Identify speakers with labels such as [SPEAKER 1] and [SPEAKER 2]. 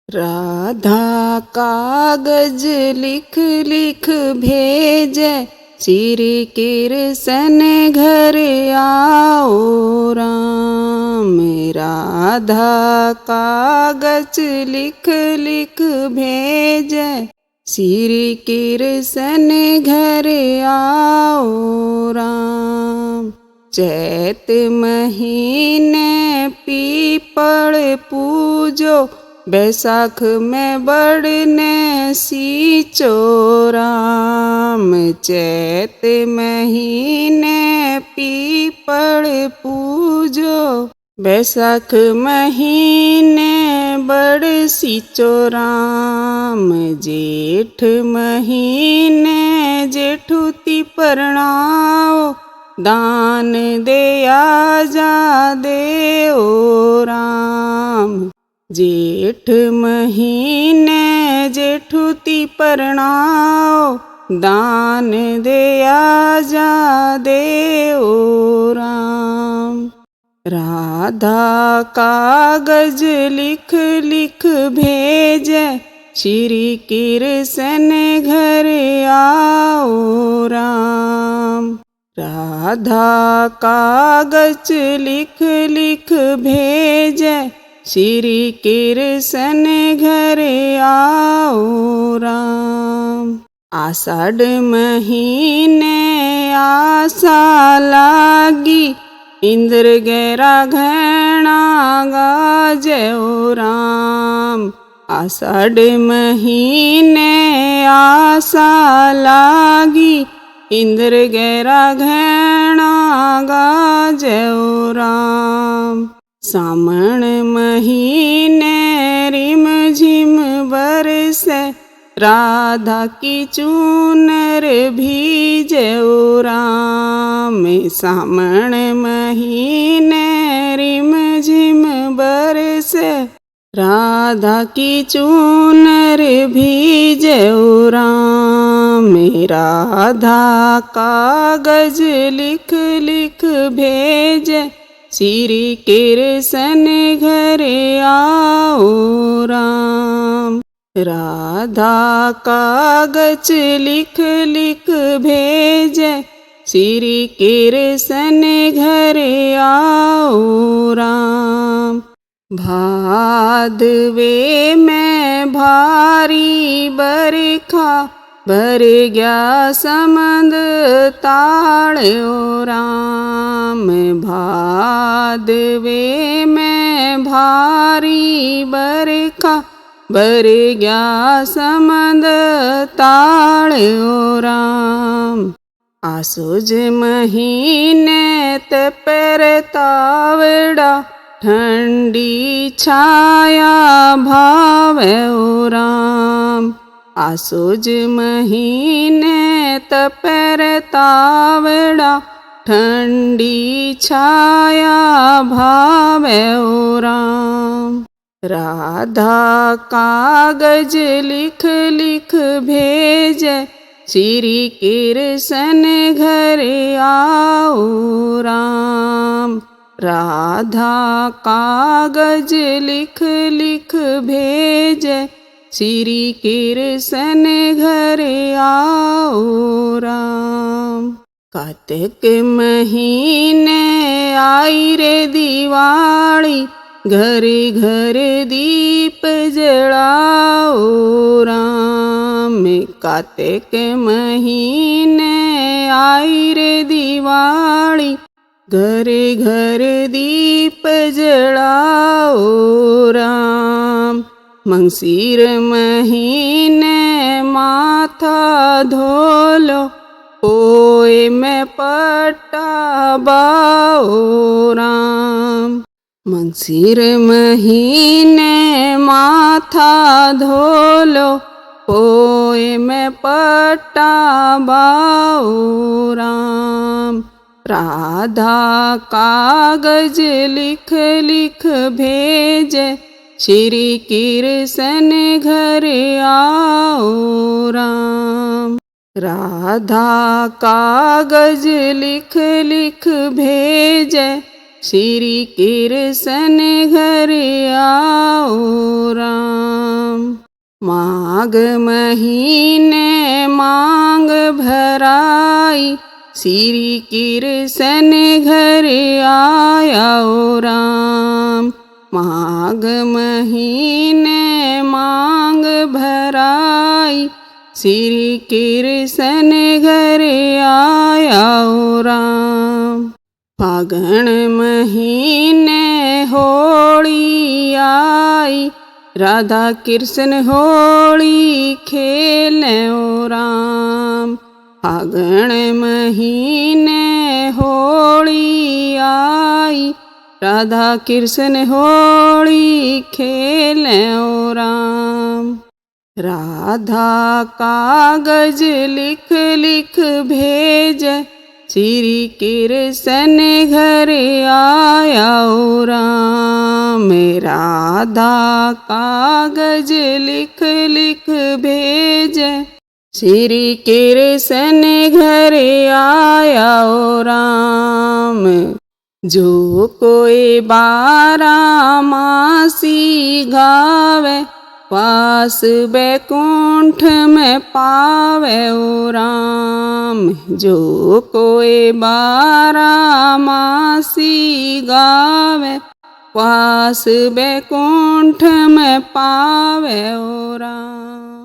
[SPEAKER 1] राधा कागज लिख लिख भेजे, श्री कृष्ण घर आओ राम। राधा कागज लिख लिख भेजे, श्री कृष्ण घर आओ राम। चैत महीने पीपल पूजो, बैसाख में बढ़ने सींचो राम। चैत महीने पीपल पूजो, बैसाख महीने बड़ सींचो राम। जेठ महीने जेठुती परणाओ, दान देया जा देओ राम। जेठ महीने जेठुती परणाओ, दान देया जा देओ राम। राधा कागज लिख लिख भेजे, श्री कृष्ण घर आओ राम। राधा कागज लिख लिख भेजे, श्री कृष्ण घर आओ राम। आषाढ़ महीने आशा लागी, इंद्र गैरा घना गाजो राम। आषाढ़ महीने आशा लागी, इंद्र गैरा घना गाजो राम। सामण महीने रिम झिम बरसे, राधा की चूनर भीजो राम। सामण महीने रिम झिम बरसे, राधा की चूनर भीजो राम। राधा कागज लिख लिख भेजे, श्री कृष्ण घर आओ राम। राधा कागज लिख लिख भेजे, श्री कृष्ण घर आओ राम। भादवे में भारी बरखा, भर गया समंद ताड़ो राम। भादवे में भारी बरखा, भर गया समंद ताड़ो राम। आसुज महीने तपर तावड़ा, ठंडी छाया भावो राम। आसुज महीने तपर तावड़ा, ठंडी छाया भावो राम। राधा कागज लिख लिख भेजे, श्री कृष्ण घर आओ राम। राधा कागज लिख लिख भेजे, श्री कृष्ण घर आओ राम। कार्तिक महीने आई रे दिवाली, घर घर दीप जलाओ राम। कार्तिक महीने आई रे दिवाली, घर घर दीप जलाओ राम। मंगशीर महीने माथा धोलो, ओए में पट्टा बाओ राम। मंगशीर महीने माथा धोलो, ओए में पट्टा बाओ राम। राधा कागज लिख लिख भेजे, श्री कृष्ण घर आओ राम। राधा कागज लिख लिख भेजे, श्री कृष्ण घर आओ राम। माघ महीने मांग भराई, श्री कृष्ण घर आया ओ राम। माघ महीने मांग भराई, श्री कृष्ण घर आया ओ राम। फागण महीने होली आई, राधा कृष्ण होली खेले ओ राम। फागण महीने होली आई, राधा कृष्ण होली खेले ओ राम। राधा कागज लिख लिख भेजे, श्री कृष्ण घर आया ओ राम। राधा कागज लिख लिख भेजे, श्री कृष्ण घर आया ओ राम। जो कोई बारामासी गावे, वास बैकुंठ में पावे ओ राम। जो कोई बारामासी गावे, वास बैकुंठ में पावे ओ राम।